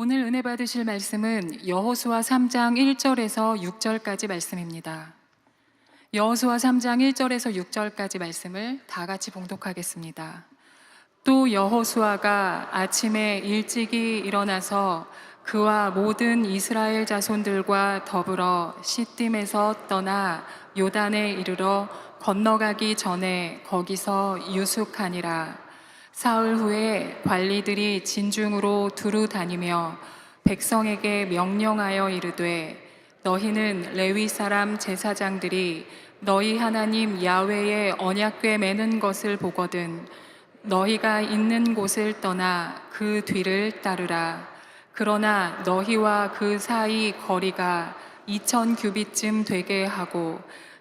오늘 은혜 받으실 말씀은 여호수아 3장 1절에서 6절까지 말씀입니다. 여호수아 3장 1절에서 6절까지 말씀을 다 같이 봉독하겠습니다. 또 여호수아가 아침에 일찍이 일어나서 그와 모든 이스라엘 자손들과 더불어 시딤에서 떠나 요단에 이르러 건너가기 전에 거기서 유숙하니라. 사흘 후에 관리들이 진중으로 두루 다니며 백성에게 명령하여 이르되 너희는 레위 사람 제사장들이 너희 하나님 야훼의 언약궤 매는 것을 보거든 너희가 있는 곳을 떠나 그 뒤를 따르라. 그러나 너희와 그 사이 거리가 2,000 규빗쯤 되게 하고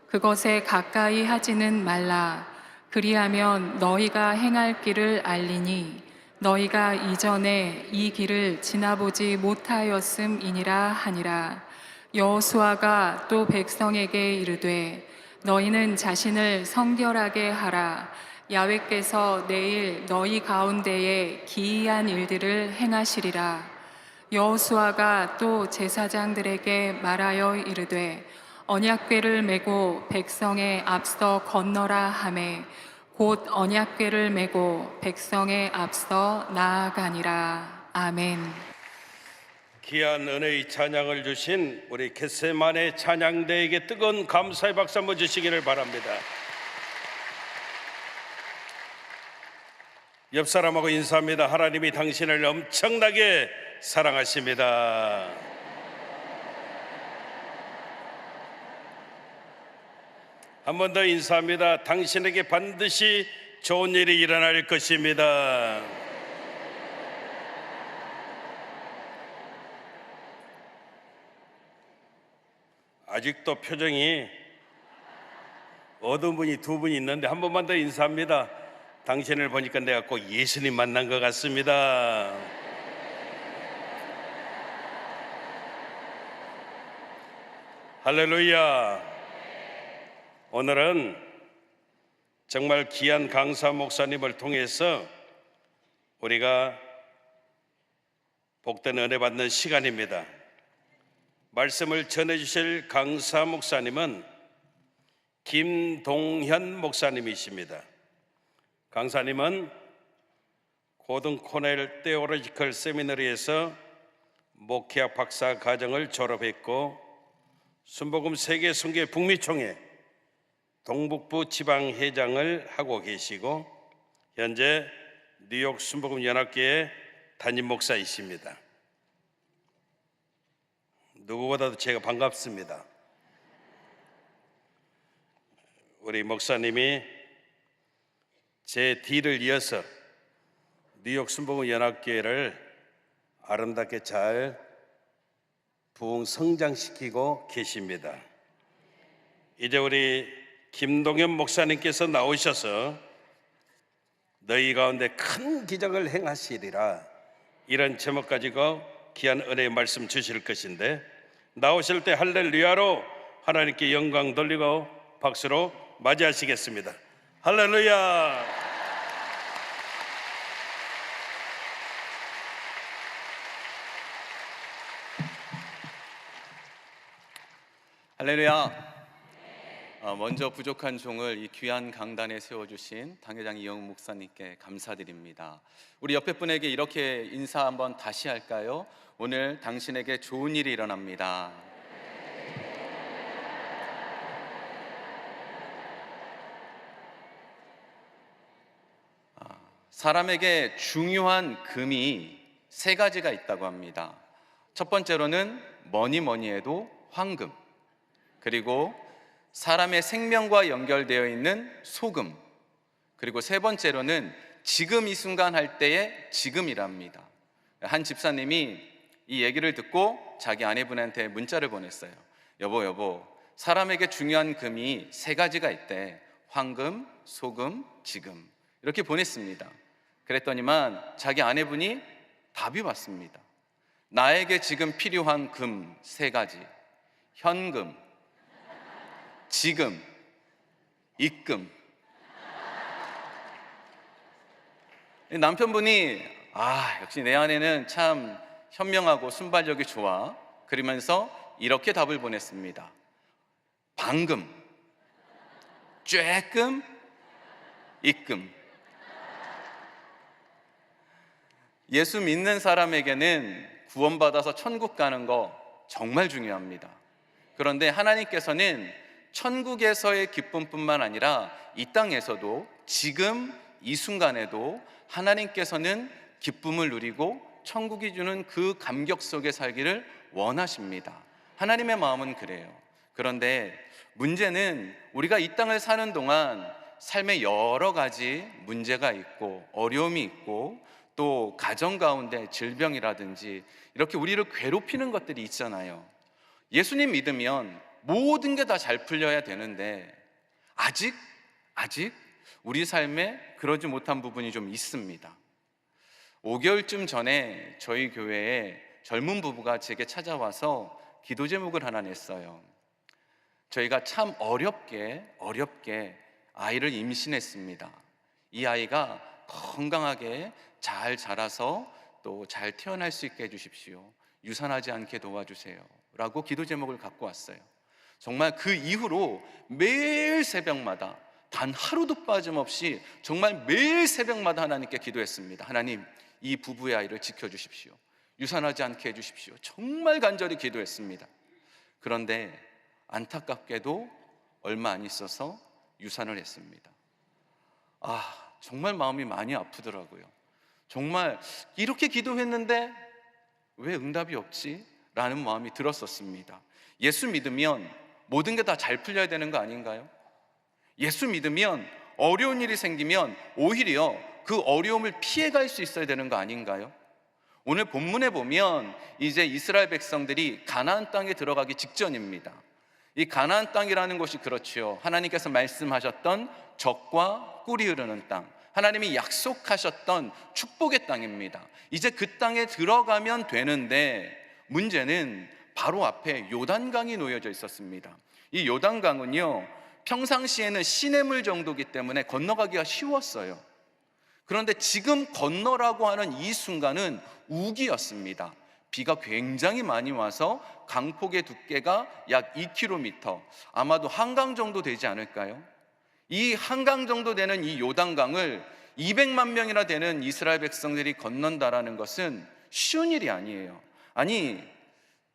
그것에 가까이 하지는 말라. 그리하면 너희가 행할 길을 알리니 너희가 이전에 이 길을 지나보지 못하였음이니라 하니라. 여호수아가 또 백성에게 이르되 너희는 자신을 성결하게 하라. 야훼께서 내일 너희 가운데에 기이한 일들을 행하시리라. 여호수아가 또 제사장들에게 말하여 이르되 언약궤를 메고 백성의 앞서 건너라 하매 곧 언약궤를 메고 백성의 앞서 나아가니라. 아멘. 귀한 은혜의 찬양을 주신 우리 겟세마네 찬양대에게 뜨거운 감사의 박수 한번 주시기를 바랍니다. 옆 사람하고 인사합니다. 하나님이 당신을 엄청나게 사랑하십니다. 한 번 더 인사합니다. 당신에게 반드시 좋은 일이 일어날 것입니다. 아직도 표정이 어두운 분이 두 분 있는데 한 번만 더 인사합니다. 당신을 보니까 내가 꼭 예수님 만난 것 같습니다. 할렐루야. 오늘은 정말 귀한 강사 목사님을 통해서 우리가 복된 은혜 받는 시간입니다. 말씀을 전해주실 강사 목사님은 김동현 목사님이십니다. 강사님은 고등 코넬 테올로지컬 세미너리에서 목회학 박사 과정을 졸업했고 순복음 세계 선교회 북미총회 동북부 지방회장을 하고 계시고 현재 뉴욕 순복음 연합교회 담임 목사이십니다. 누구보다도 제가 반갑습니다. 우리 목사님이 제 뒤를 이어서 뉴욕 순복음 연합교회를 아름답게 잘 부흥 성장시키고 계십니다. 이제 우리 김동현 목사님께서 나오셔서 너희 가운데 큰 기적을 행하시리라 이런 제목 가지고 귀한 은혜의 말씀 주실 것인데 나오실 때 할렐루야로 하나님께 영광 돌리고 박수로 맞이하시겠습니다. 할렐루야. 할렐루야. 먼저 부족한 종을 이 귀한 강단에 세워주신 당회장 이영훈 목사님께 감사드립니다. 우리 옆에 분에게 이렇게 인사 한번 다시 할까요? 오늘 당신에게 좋은 일이 일어납니다. 사람에게 중요한 금이 세 가지가 있다고 합니다. 첫 번째로는 뭐니 해도 황금, 그리고 사람의 생명과 연결되어 있는 소금, 그리고 세 번째로는 지금 이 순간 할 때의 지금이랍니다. 한 집사님이 이 얘기를 듣고 자기 아내분한테 문자를 보냈어요. 여보, 사람에게 중요한 금이 세 가지가 있대. 황금, 소금, 지금. 이렇게 보냈습니다. 그랬더니만 자기 아내분이 답이 왔습니다. 나에게 지금 필요한 금 세 가지. 현금, 지금, 입금. 남편분이 역시 내 아내는 참 현명하고 순발력이 좋아. 그러면서 이렇게 답을 보냈습니다. 방금, 쬐끔, 입금. 예수 믿는 사람에게는 구원받아서 천국 가는 거 정말 중요합니다. 그런데 하나님께서는 천국에서의 기쁨뿐만 아니라 이 땅에서도 지금 이 순간에도 하나님께서는 기쁨을 누리고 천국이 주는 그 감격 속에 살기를 원하십니다. 하나님의 마음은 그래요. 그런데 문제는 우리가 이 땅을 사는 동안 삶에 여러 가지 문제가 있고 어려움이 있고 또 가정 가운데 질병이라든지 이렇게 우리를 괴롭히는 것들이 있잖아요. 예수님 믿으면 모든 게 다 잘 풀려야 되는데 아직 우리 삶에 그러지 못한 부분이 좀 있습니다. 5개월쯤 전에 저희 교회에 젊은 부부가 제게 찾아와서 기도 제목을 하나 냈어요. 저희가 참 어렵게 아이를 임신했습니다. 이 아이가 건강하게 잘 자라서 또 잘 태어날 수 있게 해주십시오. 유산하지 않게 도와주세요 라고 기도 제목을 갖고 왔어요. 정말 그 이후로 매일 새벽마다 단 하루도 빠짐없이 정말 매일 새벽마다 하나님께 기도했습니다. 하나님, 이 부부의 아이를 지켜주십시오. 유산하지 않게 해주십시오. 정말 간절히 기도했습니다. 그런데 안타깝게도 얼마 안 있어서 유산을 했습니다. 정말 마음이 많이 아프더라고요. 정말 이렇게 기도했는데 왜 응답이 없지? 라는 마음이 들었었습니다. 예수 믿으면 모든 게 다 잘 풀려야 되는 거 아닌가요? 예수 믿으면 어려운 일이 생기면 오히려 그 어려움을 피해갈 수 있어야 되는 거 아닌가요? 오늘 본문에 보면 이제 이스라엘 백성들이 가나안 땅에 들어가기 직전입니다. 이 가나안 땅이라는 곳이 그렇죠. 하나님께서 말씀하셨던 젖과 꿀이 흐르는 땅, 하나님이 약속하셨던 축복의 땅입니다. 이제 그 땅에 들어가면 되는데 문제는 바로 앞에 요단강이 놓여져 있었습니다. 이 요단강은요, 평상시에는 시냇물 정도이기 때문에 건너가기가 쉬웠어요. 그런데 지금 건너라고 하는 이 순간은 우기였습니다. 비가 굉장히 많이 와서 강폭의 두께가 약 2km, 아마도 한강 정도 되지 않을까요? 이 한강 정도 되는 이 요단강을 200만 명이나 되는 이스라엘 백성들이 건넌다라는 것은 쉬운 일이 아니에요. 아니,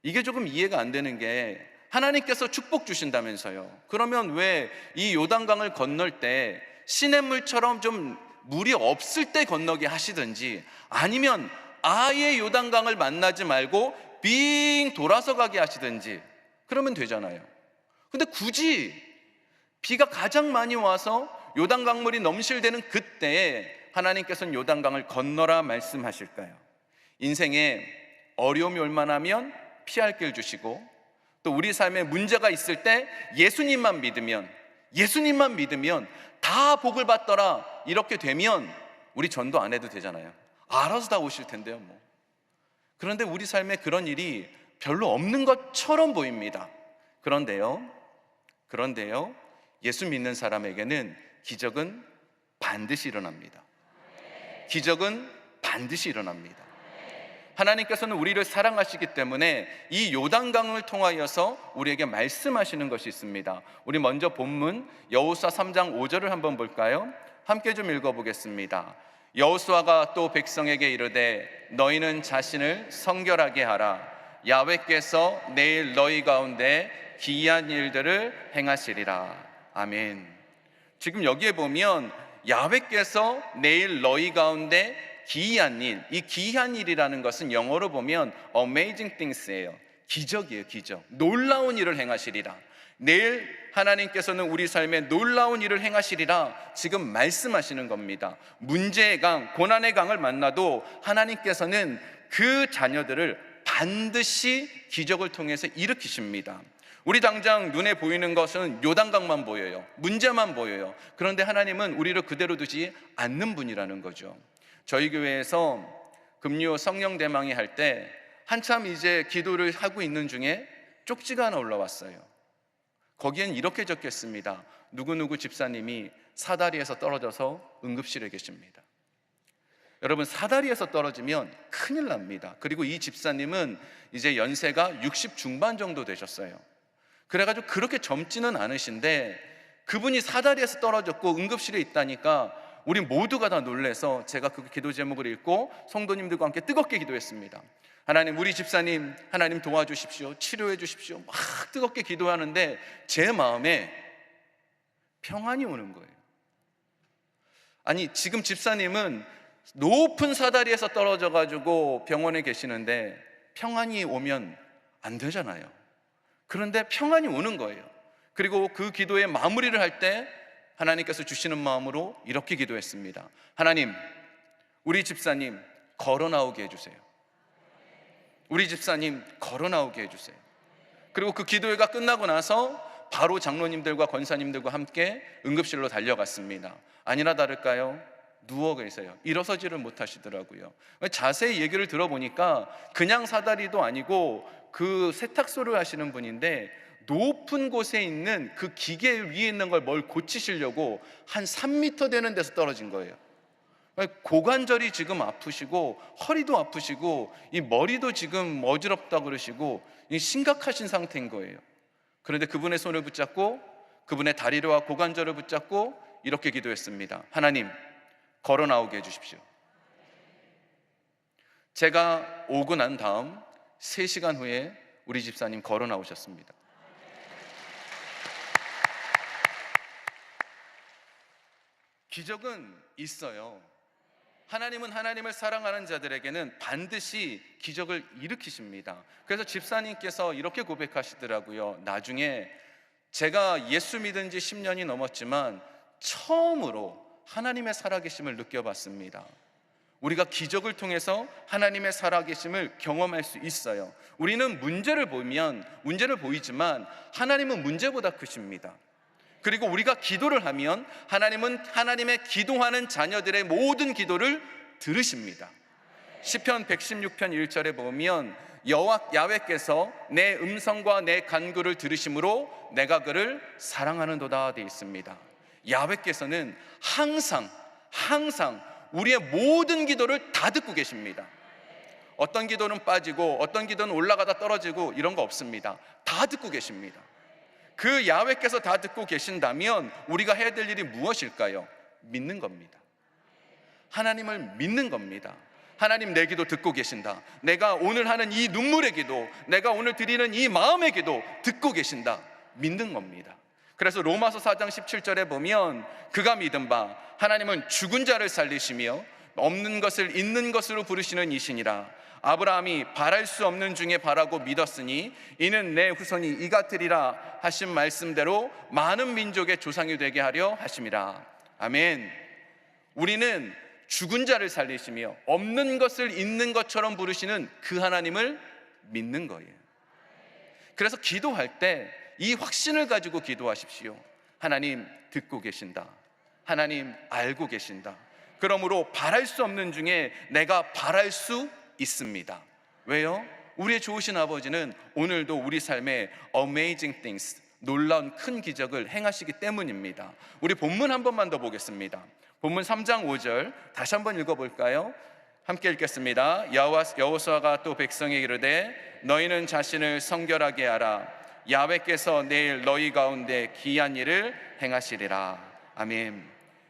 이게 조금 이해가 안 되는 게 하나님께서 축복 주신다면서요. 그러면 왜 이 요단강을 건널 때 시냇물처럼 좀 물이 없을 때 건너게 하시든지 아니면 아예 요단강을 만나지 말고 빙 돌아서 가게 하시든지 그러면 되잖아요. 근데 굳이 비가 가장 많이 와서 요단강물이 넘실대는 그때에 하나님께서는 요단강을 건너라 말씀하실까요? 인생에 어려움이 올만하면 피할 길 주시고 또 우리 삶에 문제가 있을 때 예수님만 믿으면 다 복을 받더라 이렇게 되면 우리 전도 안 해도 되잖아요. 알아서 다 오실 텐데요 뭐. 그런데 우리 삶에 그런 일이 별로 없는 것처럼 보입니다. 그런데요 예수 믿는 사람에게는 기적은 반드시 일어납니다. 기적은 반드시 일어납니다. 하나님께서는 우리를 사랑하시기 때문에 이 요단강을 통하여서 우리에게 말씀하시는 것이 있습니다. 우리 먼저 본문 여호수아 3장 5절을 한번 볼까요? 함께 좀 읽어보겠습니다. 여호수아가 또 백성에게 이르되 너희는 자신을 성결하게 하라. 야훼께서 내일 너희 가운데 기이한 일들을 행하시리라. 아멘. 지금 여기에 보면 야훼께서 내일 너희 가운데 기이한 일, 이 기이한 일이라는 것은 영어로 보면 amazing things예요. 기적이에요, 기적. 놀라운 일을 행하시리라. 내일 하나님께서는 우리 삶에 놀라운 일을 행하시리라 지금 말씀하시는 겁니다. 문제의 강, 고난의 강을 만나도 하나님께서는 그 자녀들을 반드시 기적을 통해서 일으키십니다. 우리 당장 눈에 보이는 것은 요단강만 보여요. 문제만 보여요. 그런데 하나님은 우리를 그대로 두지 않는 분이라는 거죠. 저희 교회에서 금요 성령 대망이 할 때 한참 이제 기도를 하고 있는 중에 쪽지가 하나 올라왔어요. 거기엔 이렇게 적혔습니다. 누구누구 집사님이 사다리에서 떨어져서 응급실에 계십니다. 여러분, 사다리에서 떨어지면 큰일 납니다. 그리고 이 집사님은 이제 연세가 60 중반 정도 되셨어요. 그래가지고 그렇게 젊지는 않으신데 그분이 사다리에서 떨어졌고 응급실에 있다니까 우리 모두가 다 놀래서 제가 그 기도 제목을 읽고 성도님들과 함께 뜨겁게 기도했습니다. 하나님, 우리 집사님 하나님 도와주십시오, 치료해 주십시오. 막 뜨겁게 기도하는데 제 마음에 평안이 오는 거예요. 아니, 지금 집사님은 높은 사다리에서 떨어져 가지고 병원에 계시는데 평안이 오면 안 되잖아요. 그런데 평안이 오는 거예요. 그리고 그 기도의 마무리를 할 때 하나님께서 주시는 마음으로 이렇게 기도했습니다. 하나님, 우리 집사님 걸어 나오게 해주세요. 우리 집사님 걸어 나오게 해주세요. 그리고 그 기도회가 끝나고 나서 바로 장로님들과 권사님들과 함께 응급실로 달려갔습니다. 아니나 다를까요? 누워 계세요. 일어서지를 못하시더라고요. 자세히 얘기를 들어보니까 그냥 사다리도 아니고 그 세탁소를 하시는 분인데 높은 곳에 있는 그 기계 위에 있는 걸 뭘 고치시려고 한 3m 되는 데서 떨어진 거예요. 고관절이 지금 아프시고 허리도 아프시고 이 머리도 지금 어지럽다 그러시고 심각하신 상태인 거예요. 그런데 그분의 손을 붙잡고 그분의 다리와 고관절을 붙잡고 이렇게 기도했습니다. 하나님, 걸어 나오게 해주십시오. 제가 오고 난 다음 3시간 후에 우리 집사님 걸어 나오셨습니다. 기적은 있어요. 하나님은 하나님을 사랑하는 자들에게는 반드시 기적을 일으키십니다. 그래서 집사님께서 이렇게 고백하시더라고요. 나중에 제가 예수 믿은 지 10년이 넘었지만 처음으로 하나님의 살아계심을 느껴봤습니다. 우리가 기적을 통해서 하나님의 살아계심을 경험할 수 있어요. 우리는 문제를 보이지만 하나님은 문제보다 크십니다. 그리고 우리가 기도를 하면 하나님은 하나님의 기도하는 자녀들의 모든 기도를 들으십니다. 시편 116편 1절에 보면 야훼께서 내 음성과 내 간구를 들으심으로 내가 그를 사랑하는도다 되어 있습니다. 야훼께서는 항상 우리의 모든 기도를 다 듣고 계십니다. 어떤 기도는 빠지고 어떤 기도는 올라가다 떨어지고 이런 거 없습니다. 다 듣고 계십니다. 그 야훼께서 다 듣고 계신다면 우리가 해야 될 일이 무엇일까요? 믿는 겁니다. 하나님을 믿는 겁니다. 하나님, 내 기도 듣고 계신다. 내가 오늘 하는 이 눈물의 기도, 내가 오늘 드리는 이 마음의 기도 듣고 계신다. 믿는 겁니다. 그래서 로마서 4장 17절에 보면 그가 믿은 바 하나님은 죽은 자를 살리시며 없는 것을 있는 것으로 부르시는 이시니라. 아브라함이 바랄 수 없는 중에 바라고 믿었으니 이는 내 후손이 이 같으리라 하신 말씀대로 많은 민족의 조상이 되게 하려 하심이라. 아멘. 우리는 죽은 자를 살리시며 없는 것을 있는 것처럼 부르시는 그 하나님을 믿는 거예요. 그래서 기도할 때 이 확신을 가지고 기도하십시오. 하나님 듣고 계신다. 하나님 알고 계신다. 그러므로 바랄 수 없는 중에 내가 바랄 수 있습니다. 왜요? 우리의 좋으신 아버지는 오늘도 우리 삶에 amazing things, 놀라운 큰 기적을 행하시기 때문입니다. 우리 본문 한 번만 더 보겠습니다. 본문 3장 5절 다시 한번 읽어볼까요? 함께 읽겠습니다. 여호수아가 또 백성에게 이르되 너희는 자신을 성결하게 하라. 야훼께서 내일 너희 가운데 기이한 일을 행하시리라. 아멘.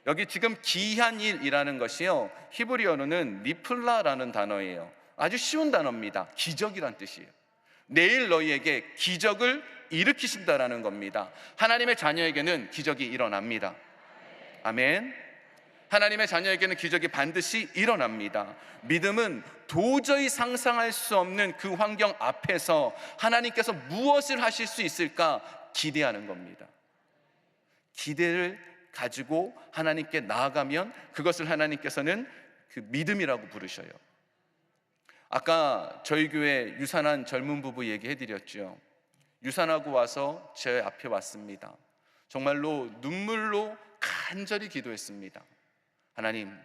여기 지금 기이한 일이라는 것이요, 히브리어로는 니플라라는 단어예요. 아주 쉬운 단어입니다. 기적이란 뜻이에요. 내일 너희에게 기적을 일으키신다라는 겁니다. 하나님의 자녀에게는 기적이 일어납니다. 아멘. 하나님의 자녀에게는 기적이 반드시 일어납니다. 믿음은 도저히 상상할 수 없는 그 환경 앞에서 하나님께서 무엇을 하실 수 있을까 기대하는 겁니다. 기대를 가지고 하나님께 나아가면 그것을 하나님께서는 그 믿음이라고 부르셔요. 아까 저희 교회 유산한 젊은 부부 얘기해드렸죠. 유산하고 와서 제 앞에 왔습니다. 정말로 눈물로 간절히 기도했습니다. 하나님,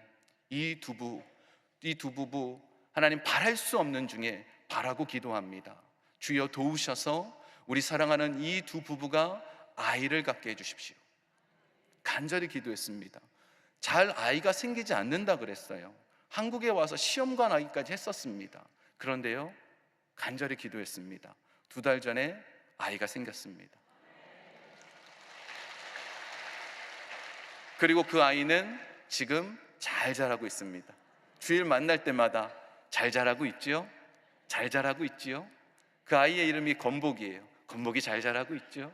이 두 부부 하나님 바랄 수 없는 중에 바라고 기도합니다. 주여 도우셔서 우리 사랑하는 이 두 부부가 아이를 갖게 해주십시오. 간절히 기도했습니다. 잘 아이가 생기지 않는다 그랬어요. 한국에 와서 시험관 하기까지 했었습니다. 그런데요, 간절히 기도했습니다. 2달 전에 아이가 생겼습니다. 그리고 그 아이는 지금 잘 자라고 있습니다. 주일 만날 때마다 잘 자라고 있지요? 잘 자라고 있지요? 그 아이의 이름이 건복이에요. 건복이 잘 자라고 있지요?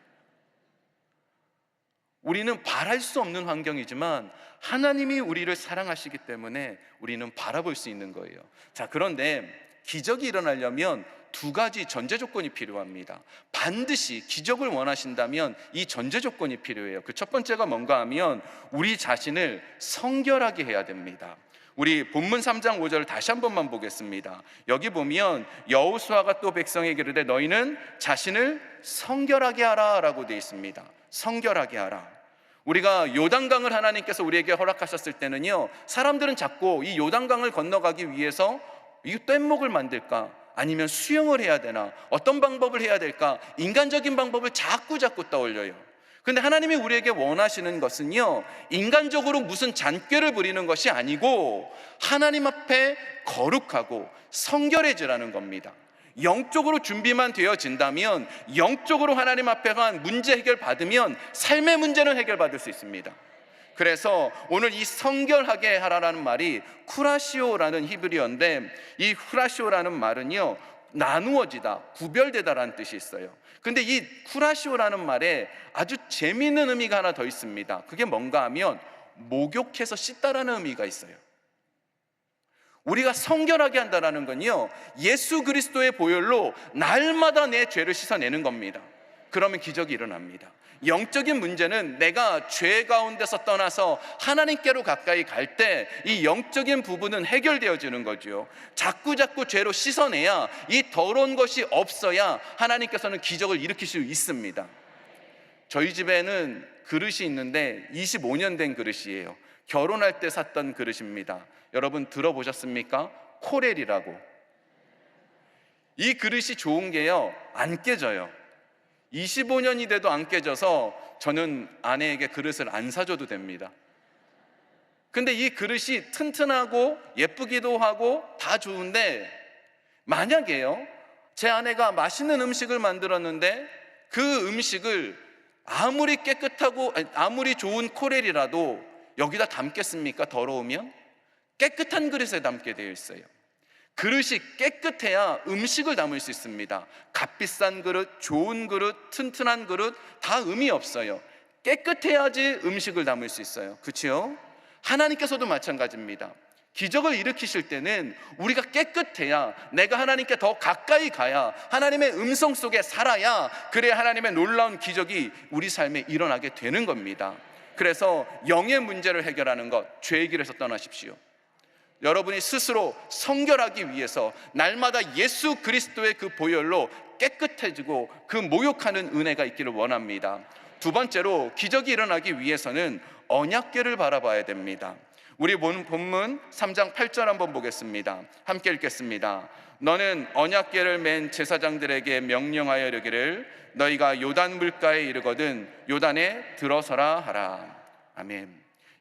우리는 바랄 수 없는 환경이지만 하나님이 우리를 사랑하시기 때문에 우리는 바라볼 수 있는 거예요. 자, 그런데 기적이 일어나려면 2가지 전제 조건이 필요합니다. 반드시 기적을 원하신다면 이 전제 조건이 필요해요. 그 첫 번째가 뭔가 하면 우리 자신을 성결하게 해야 됩니다. 우리 본문 3장 5절을 다시 한 번만 보겠습니다. 여기 보면 여호수아가 또 백성에게 이르되 너희는 자신을 성결하게 하라 라고 되어 있습니다. 성결하게 하라. 우리가 요단강을 하나님께서 우리에게 허락하셨을 때는요, 사람들은 자꾸 이 요단강을 건너가기 위해서 이 뗏목을 만들까? 아니면 수영을 해야 되나? 어떤 방법을 해야 될까? 인간적인 방법을 자꾸 떠올려요. 근데 하나님이 우리에게 원하시는 것은요, 인간적으로 무슨 잔꾀를 부리는 것이 아니고 하나님 앞에 거룩하고 성결해지라는 겁니다. 영적으로 준비만 되어진다면, 영적으로 하나님 앞에만 문제 해결 받으면 삶의 문제는 해결받을 수 있습니다. 그래서 오늘 이 성결하게 하라라는 말이 쿠라시오라는 히브리어인데, 이 쿠라시오라는 말은요, 나누어지다, 구별되다라는 뜻이 있어요. 근데 이 쿠라시오라는 말에 아주 재미있는 의미가 하나 더 있습니다. 그게 뭔가 하면 목욕해서 씻다라는 의미가 있어요. 우리가 성결하게 한다는 건요, 예수 그리스도의 보혈로 날마다 내 죄를 씻어내는 겁니다. 그러면 기적이 일어납니다. 영적인 문제는 내가 죄 가운데서 떠나서 하나님께로 가까이 갈 때 이 영적인 부분은 해결되어지는 거죠. 자꾸 죄로 씻어내야, 이 더러운 것이 없어야 하나님께서는 기적을 일으킬 수 있습니다. 저희 집에는 그릇이 있는데 25년 된 그릇이에요. 결혼할 때 샀던 그릇입니다. 여러분 들어보셨습니까? 코렐이라고. 이 그릇이 좋은 게요, 안 깨져요. 25년이 돼도 안 깨져서 저는 아내에게 그릇을 안 사줘도 됩니다. 근데 이 그릇이 튼튼하고 예쁘기도 하고 다 좋은데, 만약에요, 제 아내가 맛있는 음식을 만들었는데 그 음식을 아무리 깨끗하고 아무리 좋은 코렐이라도 여기다 담겠습니까? 더러우면? 깨끗한 그릇에 담게 되어 있어요. 그릇이 깨끗해야 음식을 담을 수 있습니다. 값비싼 그릇, 좋은 그릇, 튼튼한 그릇 다 의미 없어요. 깨끗해야지 음식을 담을 수 있어요. 그렇죠? 하나님께서도 마찬가지입니다. 기적을 일으키실 때는 우리가 깨끗해야, 내가 하나님께 더 가까이 가야, 하나님의 음성 속에 살아야, 그래야 하나님의 놀라운 기적이 우리 삶에 일어나게 되는 겁니다. 그래서 영의 문제를 해결하는 것, 죄의 길에서 떠나십시오. 여러분이 스스로 성결하기 위해서 날마다 예수 그리스도의 그 보혈로 깨끗해지고 그 목욕하는 은혜가 있기를 원합니다. 2번째로, 기적이 일어나기 위해서는 언약궤를 바라봐야 됩니다. 우리 본문 3장 8절 한번 보겠습니다. 함께 읽겠습니다. 너는 언약궤를 맨 제사장들에게 명령하여 이르기를 너희가 요단 물가에 이르거든 요단에 들어서라 하라. 아멘.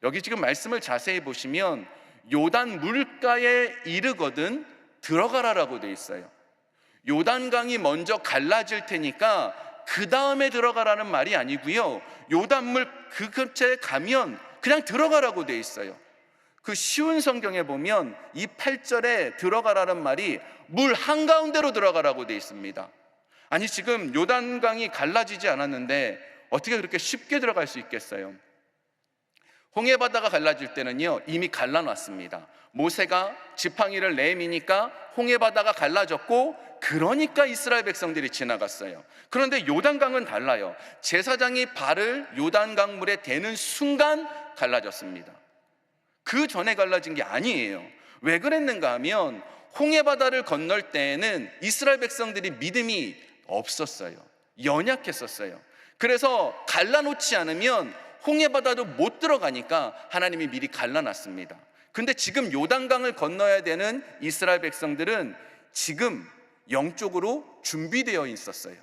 여기 지금 말씀을 자세히 보시면 요단 물가에 이르거든 들어가라라고 돼 있어요. 요단강이 먼저 갈라질 테니까 그 다음에 들어가라는 말이 아니고요, 요단물 그 근처에 가면 그냥 들어가라고 돼 있어요. 그 쉬운 성경에 보면 이 8절에 들어가라는 말이 물 한가운데로 들어가라고 돼 있습니다. 아니, 지금 요단강이 갈라지지 않았는데 어떻게 그렇게 쉽게 들어갈 수 있겠어요? 홍해바다가 갈라질 때는요, 이미 갈라놨습니다. 모세가 지팡이를 내미니까 홍해바다가 갈라졌고, 그러니까 이스라엘 백성들이 지나갔어요. 그런데 요단강은 달라요. 제사장이 발을 요단강 물에 대는 순간 갈라졌습니다. 그 전에 갈라진 게 아니에요. 왜 그랬는가 하면 홍해바다를 건널 때에는 이스라엘 백성들이 믿음이 없었어요. 연약했었어요. 그래서 갈라놓지 않으면 홍해바다도 못 들어가니까 하나님이 미리 갈라놨습니다. 근데 지금 요단강을 건너야 되는 이스라엘 백성들은 지금 영적으로 준비되어 있었어요.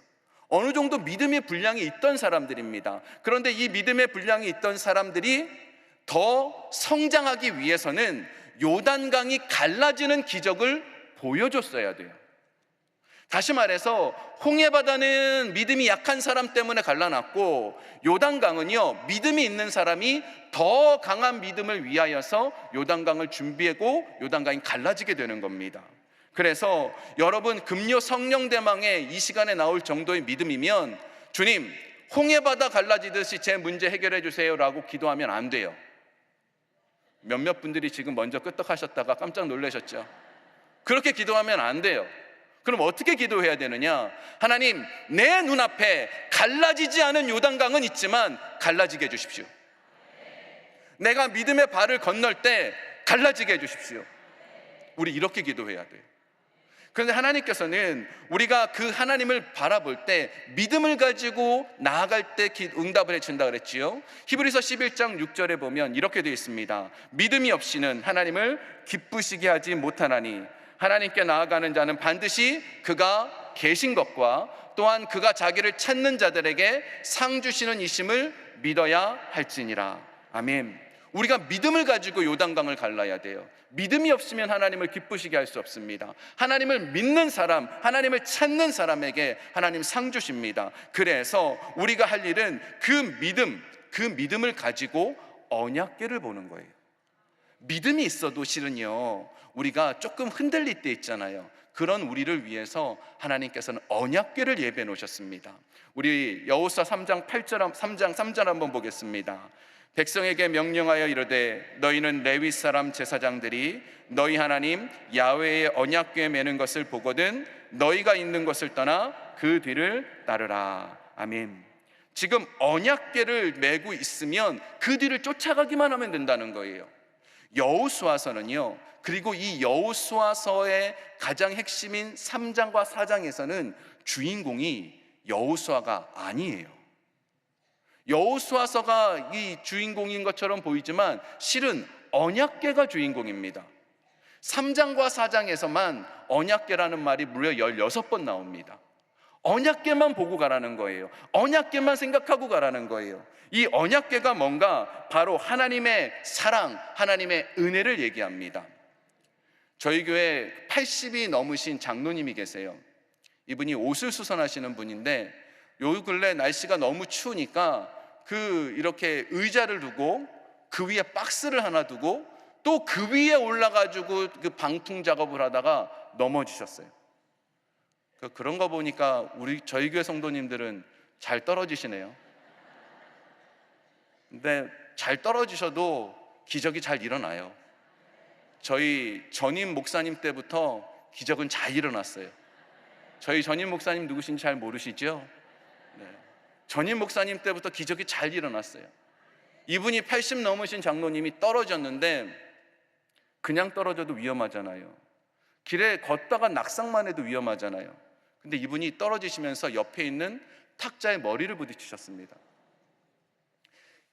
어느 정도 믿음의 분량이 있던 사람들입니다. 그런데 이 믿음의 분량이 있던 사람들이 더 성장하기 위해서는 요단강이 갈라지는 기적을 보여줬어야 돼요. 다시 말해서 홍해바다는 믿음이 약한 사람 때문에 갈라놨고, 요단강은요 믿음이 있는 사람이 더 강한 믿음을 위하여서 요단강을 준비하고 요단강이 갈라지게 되는 겁니다. 그래서 여러분 금요 성령대망에 이 시간에 나올 정도의 믿음이면, 주님 홍해바다 갈라지듯이 제 문제 해결해 주세요 라고 기도하면 안 돼요. 몇몇 분들이 지금 먼저 끄떡하셨다가 깜짝 놀라셨죠. 그렇게 기도하면 안 돼요. 그럼 어떻게 기도해야 되느냐? 하나님, 내 눈앞에 갈라지지 않은 요단강은 있지만 갈라지게 해주십시오. 내가 믿음의 발을 건널 때 갈라지게 해주십시오. 우리 이렇게 기도해야 돼요. 그런데 하나님께서는 우리가 그 하나님을 바라볼 때 믿음을 가지고 나아갈 때 응답을 해준다 그랬지요. 히브리서 11장 6절에 보면 이렇게 되어 있습니다. 믿음이 없이는 하나님을 기쁘시게 하지 못하나니 하나님께 나아가는 자는 반드시 그가 계신 것과 또한 그가 자기를 찾는 자들에게 상 주시는 이심을 믿어야 할지니라. 아멘. 우리가 믿음을 가지고 요단강을 갈라야 돼요. 믿음이 없으면 하나님을 기쁘시게 할 수 없습니다. 하나님을 믿는 사람, 하나님을 찾는 사람에게 하나님 상 주십니다. 그래서 우리가 할 일은 그 믿음을 가지고 언약궤를 보는 거예요. 믿음이 있어도 실은요 우리가 조금 흔들릴 때 있잖아요. 그런 우리를 위해서 하나님께서는 언약궤를 예배해 놓으셨습니다. 우리 여호수아 3장 3절 한번 보겠습니다. 백성에게 명령하여 이르되 너희는 레위 사람 제사장들이 너희 하나님 야훼의 언약궤에 매는 것을 보거든 너희가 있는 것을 떠나 그 뒤를 따르라. 아멘. 지금 언약궤를 메고 있으면 그 뒤를 쫓아가기만 하면 된다는 거예요. 여호수아서는요, 그리고 이 여호수아서의 가장 핵심인 3장과 4장에서는 주인공이 여호수아가 아니에요. 여호수아서가 이 주인공인 것처럼 보이지만 실은 언약궤가 주인공입니다. 3장과 4장에서만 언약궤라는 말이 무려 16번 나옵니다. 언약궤만 보고 가라는 거예요. 언약궤만 생각하고 가라는 거예요. 이 언약궤가 뭔가 바로 하나님의 사랑, 하나님의 은혜를 얘기합니다. 저희 교회 80이 넘으신 장로님이 계세요. 이분이 옷을 수선하시는 분인데 요 근래 날씨가 너무 추우니까 이렇게 의자를 두고 그 위에 박스를 하나 두고 또 그 위에 올라가지고 그 방풍 작업을 하다가 넘어지셨어요. 그런 거 보니까 저희 교회 성도님들은 잘 떨어지시네요. 근데 잘 떨어지셔도 기적이 잘 일어나요. 저희 전임 목사님 때부터 기적은 잘 일어났어요. 저희 전임 목사님 누구신지 잘 모르시죠? 네. 전임 목사님 때부터 기적이 잘 일어났어요. 이분이 80 넘으신 장로님이 떨어졌는데 그냥 떨어져도 위험하잖아요. 길에 걷다가 낙상만 해도 위험하잖아요. 근데 이분이 떨어지시면서 옆에 있는 탁자에 머리를 부딪히셨습니다.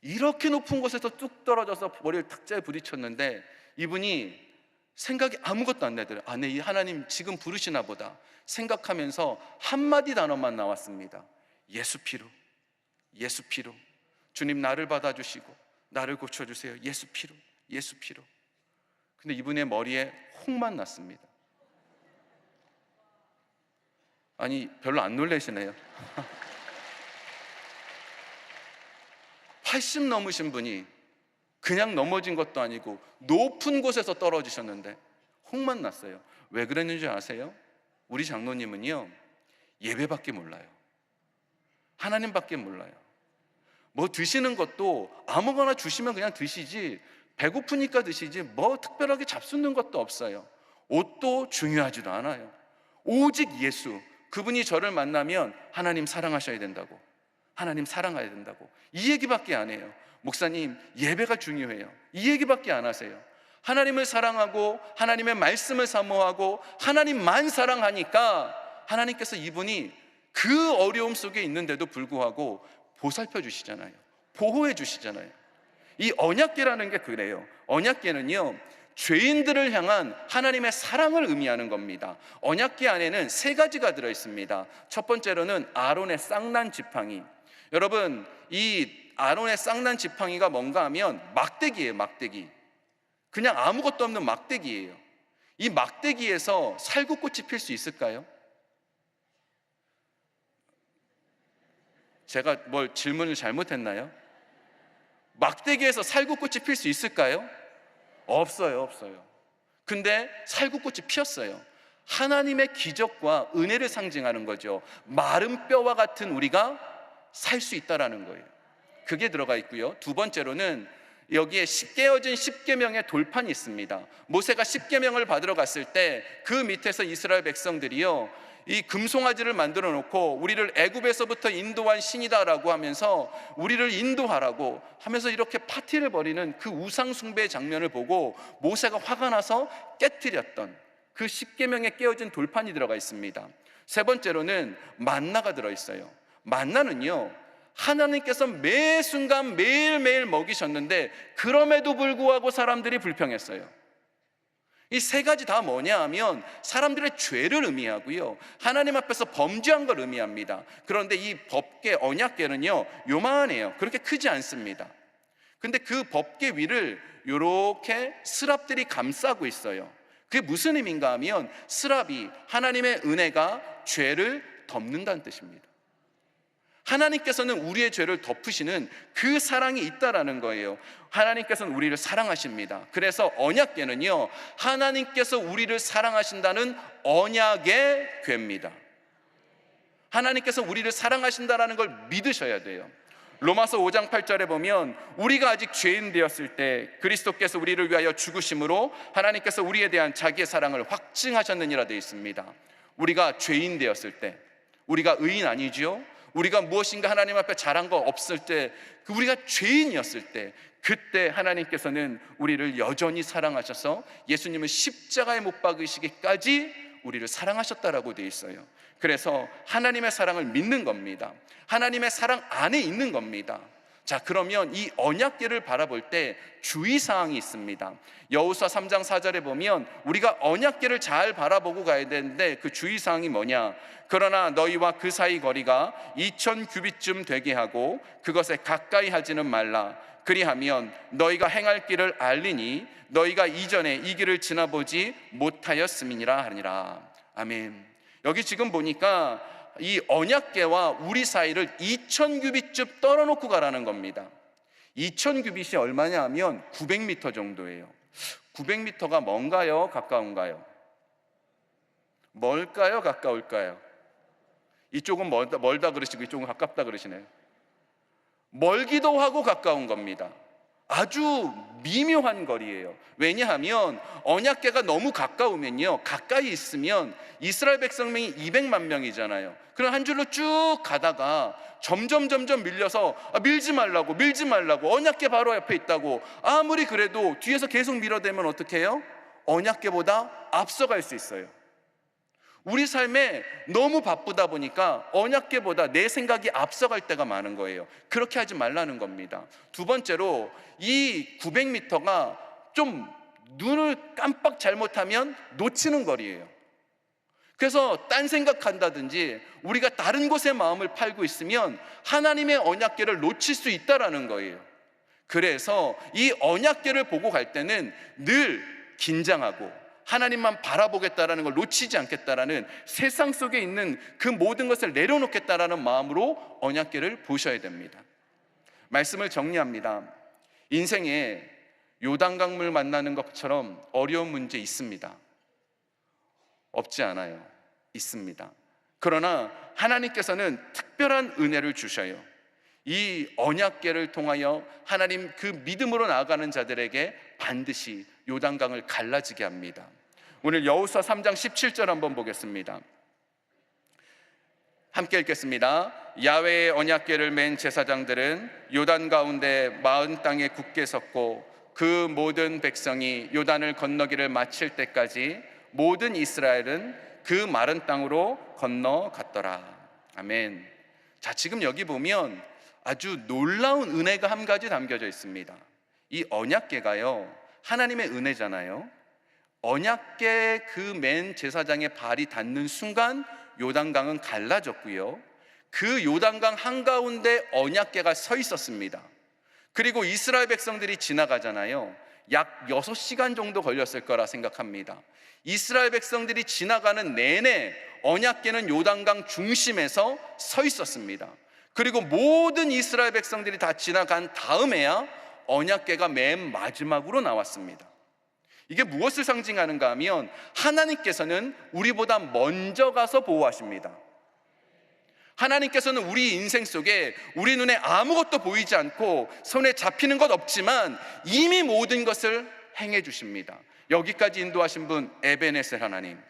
이렇게 높은 곳에서 뚝 떨어져서 머리를 탁자에 부딪혔는데 이분이 생각이 아무것도 안 나더래요. 네, 이 하나님 지금 부르시나 보다 생각하면서 한마디 단어만 나왔습니다. 예수 피로, 예수 피로. 주님 나를 받아주시고 나를 고쳐주세요. 예수 피로, 예수 피로. 근데 이분의 머리에 혹만 났습니다. 아니 별로 안 놀라시네요. 80 넘으신 분이 그냥 넘어진 것도 아니고 높은 곳에서 떨어지셨는데 혹만 났어요. 왜 그랬는지 아세요? 우리 장로님은요 예배밖에 몰라요. 하나님밖에 몰라요. 뭐 드시는 것도 아무거나 주시면 그냥 드시지, 배고프니까 드시지 뭐 특별하게 잡수는 것도 없어요. 옷도 중요하지도 않아요. 오직 예수, 그분이 저를 만나면 하나님 사랑하셔야 된다고, 하나님 사랑해야 된다고, 이 얘기밖에 안 해요. 목사님 예배가 중요해요, 이 얘기밖에 안 하세요. 하나님을 사랑하고 하나님의 말씀을 사모하고 하나님만 사랑하니까 하나님께서 이분이 그 어려움 속에 있는데도 불구하고 보살펴 주시잖아요. 보호해 주시잖아요. 이 언약궤라는 게 그래요. 언약궤는요 죄인들을 향한 하나님의 사랑을 의미하는 겁니다. 언약궤 안에는 3가지가 들어있습니다. 첫 번째로는 아론의 쌍난 지팡이. 여러분 이 아론의 쌍난 지팡이가 뭔가 하면 막대기예요. 막대기. 그냥 아무것도 없는 막대기예요. 이 막대기에서 살구꽃이 필 수 있을까요? 제가 뭘 질문을 잘못했나요? 막대기에서 살구꽃이 필 수 있을까요? 없어요, 없어요. 근데 살구꽃이 피었어요. 하나님의 기적과 은혜를 상징하는 거죠. 마른 뼈와 같은 우리가 살 수 있다라는 거예요. 그게 들어가 있고요. 두 번째로는 여기에 깨어진 십계명의 돌판이 있습니다. 모세가 십계명을 받으러 갔을 때 그 밑에서 이스라엘 백성들이요, 이 금송아지를 만들어 놓고 우리를 애굽에서부터 인도한 신이다라고 하면서 우리를 인도하라고 하면서 이렇게 파티를 벌이는 그 우상 숭배의 장면을 보고 모세가 화가 나서 깨뜨렸던 그 십계명에 깨어진 돌판이 들어가 있습니다. 세 번째로는 만나가 들어 있어요. 만나는요, 하나님께서 매 순간 매일매일 먹이셨는데 그럼에도 불구하고 사람들이 불평했어요. 이 세 가지 다 뭐냐 하면 사람들의 죄를 의미하고요, 하나님 앞에서 범죄한 걸 의미합니다. 그런데 이 법궤, 언약궤는요 요만해요. 그렇게 크지 않습니다. 근데 그 법궤 위를 이렇게 스랍들이 감싸고 있어요. 그게 무슨 의미인가 하면 스랍이 하나님의 은혜가 죄를 덮는다는 뜻입니다. 하나님께서는 우리의 죄를 덮으시는 그 사랑이 있다라는 거예요. 하나님께서는 우리를 사랑하십니다. 그래서 언약궤는요, 하나님께서 우리를 사랑하신다는 언약의 궤입니다. 하나님께서 우리를 사랑하신다라는 걸 믿으셔야 돼요. 로마서 5장 8절에 보면 우리가 아직 죄인 되었을 때 그리스도께서 우리를 위하여 죽으심으로 하나님께서 우리에 대한 자기의 사랑을 확증하셨느니라 되어 있습니다. 우리가 죄인 되었을 때, 우리가 의인 아니지요? 우리가 무엇인가 하나님 앞에 잘한 거 없을 때, 우리가 죄인이었을 때, 그때 하나님께서는 우리를 여전히 사랑하셔서 예수님을 십자가에 못 박으시기까지 우리를 사랑하셨다라고 되어 있어요. 그래서 하나님의 사랑을 믿는 겁니다. 하나님의 사랑 안에 있는 겁니다. 자, 그러면 이 언약궤를 바라볼 때 주의사항이 있습니다. 여호수아 3장 4절에 보면 우리가 언약궤를 잘 바라보고 가야 되는데 그 주의사항이 뭐냐? 그러나 너희와 그 사이 거리가 2000규빗쯤 되게 하고 그것에 가까이 하지는 말라. 그리하면 너희가 행할 길을 알리니 너희가 이전에 이 길을 지나보지 못하였음이니라 하니라. 아멘. 여기 지금 보니까 이 언약궤와 우리 사이를 2000규빗쯤 떨어놓고 가라는 겁니다. 2000규빗이 얼마냐 하면 900m 정도예요. 900m가 먼가요? 가까운가요? 멀까요? 가까울까요? 이쪽은 멀다 그러시고 이쪽은 가깝다 그러시네요. 멀기도 하고 가까운 겁니다. 아주 미묘한 거리예요. 왜냐하면 언약궤가 너무 가까우면요, 가까이 있으면 이스라엘 백성명이 200만 명이잖아요. 그럼 한 줄로 쭉 가다가 점점 밀려서 밀지 말라고 언약궤 바로 옆에 있다고 아무리 그래도 뒤에서 계속 밀어대면 어떻게 해요? 언약궤보다 앞서갈 수 있어요. 우리 삶에 너무 바쁘다 보니까 언약궤보다 내 생각이 앞서갈 때가 많은 거예요. 그렇게 하지 말라는 겁니다. 두 번째로 이 900m가 좀 눈을 깜빡 잘못하면 놓치는 거리예요. 그래서 딴 생각한다든지 우리가 다른 곳에 마음을 팔고 있으면 하나님의 언약궤를 놓칠 수 있다라는 거예요. 그래서 이 언약궤를 보고 갈 때는 늘 긴장하고 하나님만 바라보겠다라는 걸 놓치지 않겠다라는, 세상 속에 있는 그 모든 것을 내려놓겠다라는 마음으로 언약궤를 보셔야 됩니다. 말씀을 정리합니다. 인생에 요단강물 만나는 것처럼 어려운 문제 있습니다. 없지 않아요. 있습니다. 그러나 하나님께서는 특별한 은혜를 주셔요. 이 언약궤를 통하여 하나님 그 믿음으로 나아가는 자들에게 반드시 요단강을 갈라지게 합니다. 오늘 여호수아 3장 17절 한번 보겠습니다. 함께 읽겠습니다. 야훼의 언약궤를 맨 제사장들은 요단 가운데 마은 땅에 굳게 섰고 그 모든 백성이 요단을 건너기를 마칠 때까지 모든 이스라엘은 그 마른 땅으로 건너갔더라. 아멘. 자, 지금 여기 보면 아주 놀라운 은혜가 한 가지 담겨져 있습니다. 이 언약궤가요, 하나님의 은혜잖아요. 언약궤 그 맨 제사장의 발이 닿는 순간 요단강은 갈라졌고요, 그 요단강 한가운데 언약궤가 서 있었습니다. 그리고 이스라엘 백성들이 지나가잖아요. 약 6시간 정도 걸렸을 거라 생각합니다. 이스라엘 백성들이 지나가는 내내 언약궤는 요단강 중심에서 서 있었습니다. 그리고 모든 이스라엘 백성들이 다 지나간 다음에야 언약궤가 맨 마지막으로 나왔습니다. 이게 무엇을 상징하는가 하면 하나님께서는 우리보다 먼저 가서 보호하십니다. 하나님께서는 우리 인생 속에 우리 눈에 아무것도 보이지 않고 손에 잡히는 것 없지만 이미 모든 것을 행해 주십니다. 여기까지 인도하신 분 에베네셀 하나님.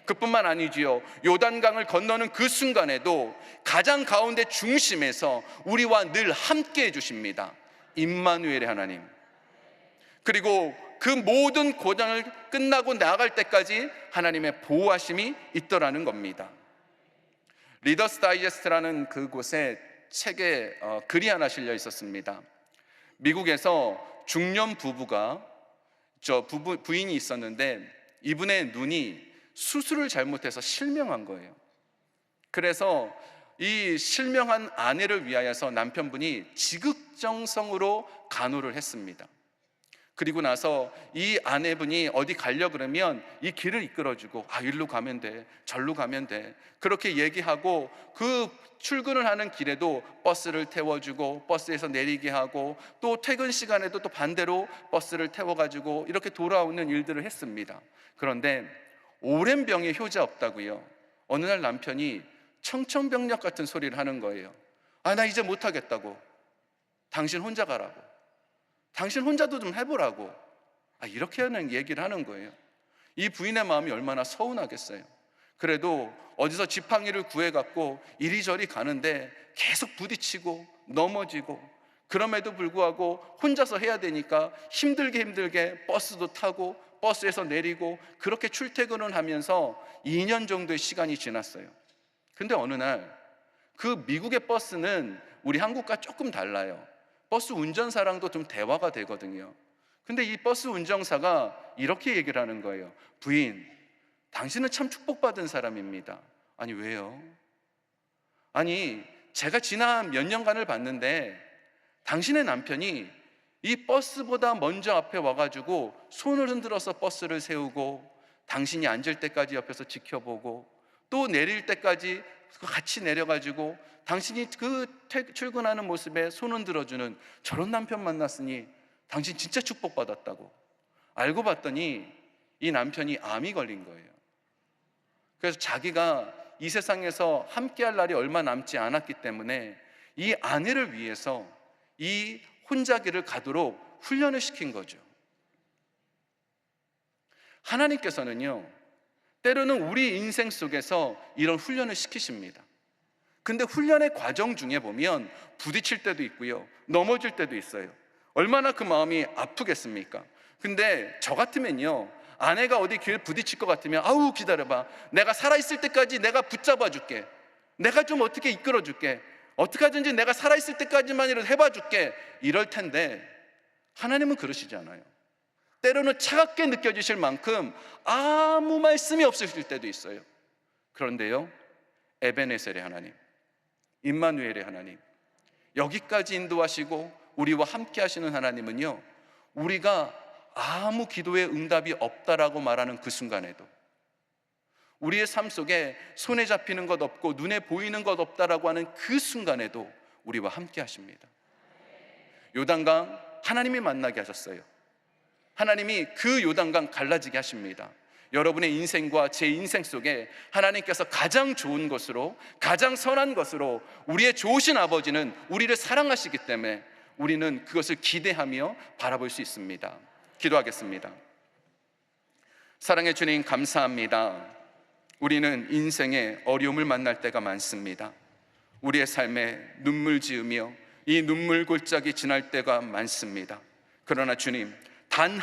그뿐만 아니지요. 요단강을 건너는 그 순간에도 가장 가운데 중심에서 우리와 늘 함께 해주십니다. 임마누엘의 하나님. 그리고 그 모든 고난을 끝나고 나아갈 때까지 하나님의 보호하심이 있더라는 겁니다. 리더스 다이제스트라는 그곳에 책에 글이 하나 실려 있었습니다. 미국에서 중년 부부가 부인이 있었는데 이분의 눈이 수술을 잘못해서 실명한 거예요. 그래서 이 실명한 아내를 위하여서 남편분이 지극정성으로 간호를 했습니다. 그리고 나서 이 아내분이 어디 가려 그러면 이 길을 이끌어주고 일로 가면 돼, 절로 가면 돼, 그렇게 얘기하고 그 출근을 하는 길에도 버스를 태워주고 버스에서 내리게 하고 또 퇴근 시간에도 또 반대로 버스를 태워가지고 이렇게 돌아오는 일들을 했습니다. 그런데 오랜 병에 효자 없다고요. 어느 날 남편이 청천벽력 같은 소리를 하는 거예요. 나 이제 못하겠다고. 당신 혼자 가라고. 당신 혼자도 좀 해보라고. 이렇게 하는 얘기를 하는 거예요. 이 부인의 마음이 얼마나 서운하겠어요. 그래도 어디서 지팡이를 구해갖고 이리저리 가는데 계속 부딪히고 넘어지고, 그럼에도 불구하고 혼자서 해야 되니까 힘들게 버스도 타고 버스에서 내리고 그렇게 출퇴근을 하면서 2년 정도의 시간이 지났어요. 근데 어느 날 그 미국의 버스는 우리 한국과 조금 달라요. 버스 운전사랑도 좀 대화가 되거든요. 근데 이 버스 운전사가 이렇게 얘기를 하는 거예요. 부인, 당신은 참 축복받은 사람입니다. 아니 왜요? 아니 제가 지난 몇 년간을 봤는데 당신의 남편이 이 버스보다 먼저 앞에 와가지고 손을 흔들어서 버스를 세우고, 당신이 앉을 때까지 옆에서 지켜보고, 또 내릴 때까지 같이 내려가지고 당신이 그 출근하는 모습에 손 흔들어주는 저런 남편 만났으니 당신 진짜 축복받았다고. 알고 봤더니 이 남편이 암이 걸린 거예요. 그래서 자기가 이 세상에서 함께할 날이 얼마 남지 않았기 때문에 이 아내를 위해서 이 혼자기를 가도록 훈련을 시킨 거죠. 하나님께서는요, 때로는 우리 인생 속에서 이런 훈련을 시키십니다. 근데 훈련의 과정 중에 보면 부딪힐 때도 있고요, 넘어질 때도 있어요. 얼마나 그 마음이 아프겠습니까? 근데 저 같으면요, 아내가 어디 길 부딪힐 것 같으면 기다려봐, 내가 살아있을 때까지 내가 붙잡아 줄게, 내가 좀 어떻게 이끌어 줄게, 어떻게 하든지 내가 살아있을 때까지만이라도 해봐 줄게, 이럴 텐데 하나님은 그러시지 않아요. 때로는 차갑게 느껴지실 만큼 아무 말씀이 없으실 때도 있어요. 그런데요, 에베네셀의 하나님, 임마누엘의 하나님, 여기까지 인도하시고 우리와 함께 하시는 하나님은요, 우리가 아무 기도의 응답이 없다라고 말하는 그 순간에도, 우리의 삶 속에 손에 잡히는 것 없고 눈에 보이는 것 없다라고 하는 그 순간에도 우리와 함께 하십니다. 요단강 하나님이 만나게 하셨어요. 하나님이 그 요단강 갈라지게 하십니다. 여러분의 인생과 제 인생 속에 하나님께서 가장 좋은 것으로, 가장 선한 것으로, 우리의 좋으신 아버지는 우리를 사랑하시기 때문에 우리는 그것을 기대하며 바라볼 수 있습니다. 기도하겠습니다. 사랑의 주님, 감사합니다. 우리는 인생의 어려움을 만날 때가 많습니다. 우리의 삶에 눈물 지으며 이 눈물 골짜기 지날 때가 많습니다. 그러나 주님, 단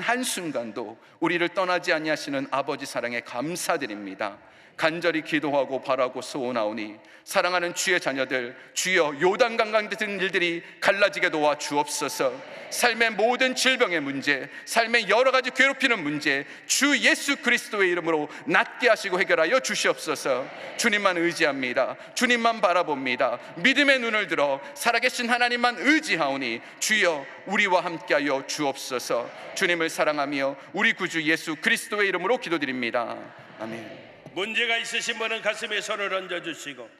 한순간도 우리를 떠나지 아니하시는 아버지 사랑에 감사드립니다. 간절히 기도하고 바라고 소원하오니 사랑하는 주의 자녀들, 주여 요단강 같은 일들이 갈라지게 도와 주옵소서. 삶의 모든 질병의 문제, 삶의 여러 가지 괴롭히는 문제, 주 예수 그리스도의 이름으로 낫게 하시고 해결하여 주시옵소서. 주님만 의지합니다. 주님만 바라봅니다. 믿음의 눈을 들어 살아계신 하나님만 의지하오니 주여 우리와 함께하여 주옵소서. 주님을 사랑하며 우리 구주 예수 그리스도의 이름으로 기도드립니다. 아멘. 문제가 있으신 분은 가슴에 손을 얹어주시고,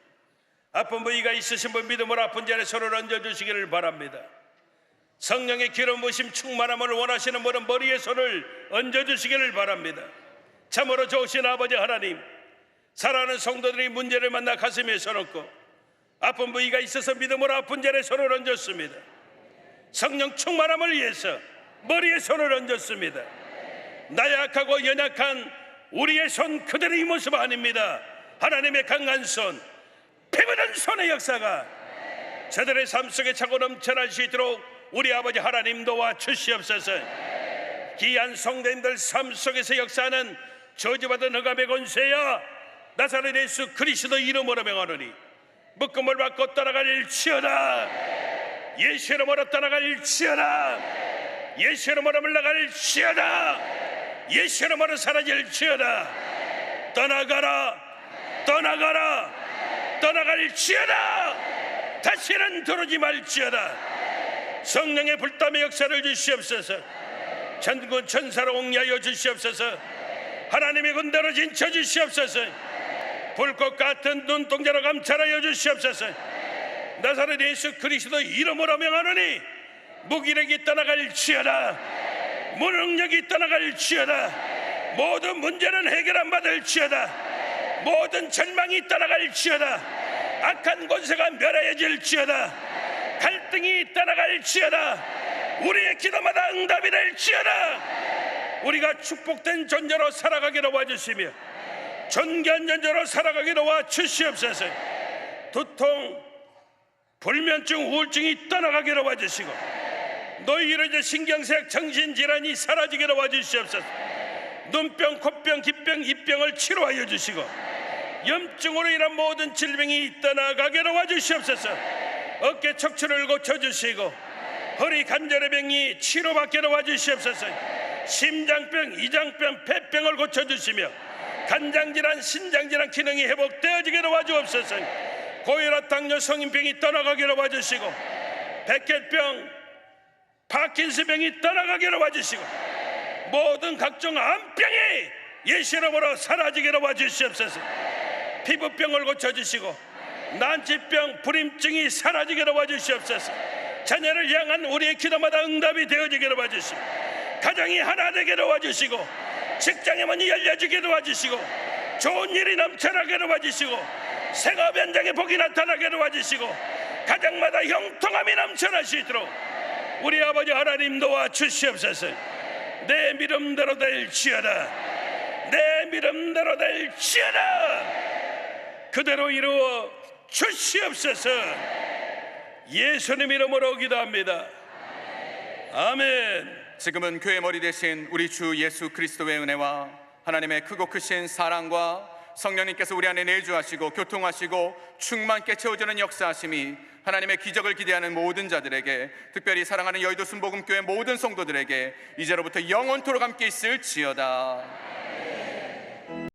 아픈 부위가 있으신 분 믿음으로 아픈 자리에 손을 얹어주시기를 바랍니다. 성령의 기름 부으심 충만함을 원하시는 분은 머리에 손을 얹어주시기를 바랍니다. 참으로 좋으신 아버지 하나님, 사랑하는 성도들이 문제를 만나 가슴에 손 얹고 아픈 부위가 있어서 믿음으로 아픈 자리에 손을 얹었습니다. 성령 충만함을 위해서 머리에 손을 얹었습니다. 나약하고 연약한 우리의 손 그대로 이 모습 아닙니다. 하나님의 강한 손, 피부는 손의 역사가 저들의 삶 속에 차고 넘쳐날 수 있도록 우리 아버지 하나님 도와주시옵소서. 귀한 성도님들 삶 속에서 역사하는 저주받은 흑암의 권세야 나사렛 예수 그리스도 이름으로 명하노니 묶음을 받고 떠나갈지어다. 예수 이름으로 떠나갈지어다. 예수 이름으로 물러갈지어다. 예수 이름으로 사라질지어다. 떠나가라, 떠나가라, 떠나갈지어다. 다시는 들어오지 말지어다. 성령의 불담의 역사를 주시옵소서. 전군 천사로 옹리하여 주시옵소서. 하나님의 군대로 진쳐 주시옵소서. 불꽃 같은 눈동자로 감찰하여 주시옵소서. 나사렛 예수 그리스도 이름으로 명하노니 무기력이 떠나갈지어다. 무능력이 떠나갈지어다. 모든 문제는 해결 안 받을지어다. 모든 절망이 떠나갈지어다. 악한 권세가 멸하여질지어다. 갈등이 떠나갈지어다. 우리의 기도마다 응답이 될지어다. 우리가 축복된 존재로 살아가기로 와주시며 존귀한 존재로 살아가기로 와주시옵소서. 두통, 불면증, 우울증이 떠나가기로 와주시고 노이로 이제 신경쇠약, 정신질환이 사라지기로 와주시옵소서. 눈병, 코병, 기병, 입병을 치료하여 주시고 염증으로 인한 모든 질병이 떠나가기로 와주시옵소서. 어깨 척추를 고쳐주시고 허리 관절의 병이 치료받기로 와주시옵소서. 심장병, 이장병, 폐병을 고쳐주시며 간장질환, 신장질환 기능이 회복되어지기로 와주옵소서. 고혈압, 당뇨, 성인병이 떠나가기로 와주시고 백혈병, 파킨슨병이 떠나가기로 와주시고 모든 각종 암병이 예수 이름으로 사라지기로 와주시옵소서. 피부병을 고쳐주시고 난치병, 불임증이 사라지기로 와주시옵소서. 자녀를 향한 우리의 기도마다 응답이 되어지기로 와주시고 가정이 하나 되기로 와주시고 직장의 문이 열려지기로 와주시고 좋은 일이 넘쳐나기로 와주시고 생업 현장에 복이 나타나기로 와주시고 가정마다 형통함이 넘쳐날 수 있도록 우리 아버지 하나님 도와주시옵소서. 내 믿음대로 될지어다. 내 믿음대로 될지어다. 그대로 이루어 주시옵소서. 예수님 이름으로 기도합니다. 아멘. 지금은 교회 머리 대신 우리 주 예수 그리스도의 은혜와 하나님의 크고 크신 사랑과 성령님께서 우리 안에 내주하시고 교통하시고 충만케 채워주는 역사하심이 하나님의 기적을 기대하는 모든 자들에게, 특별히 사랑하는 여의도 순복음교회 모든 성도들에게 이제로부터 영원토록 함께 있을지어다.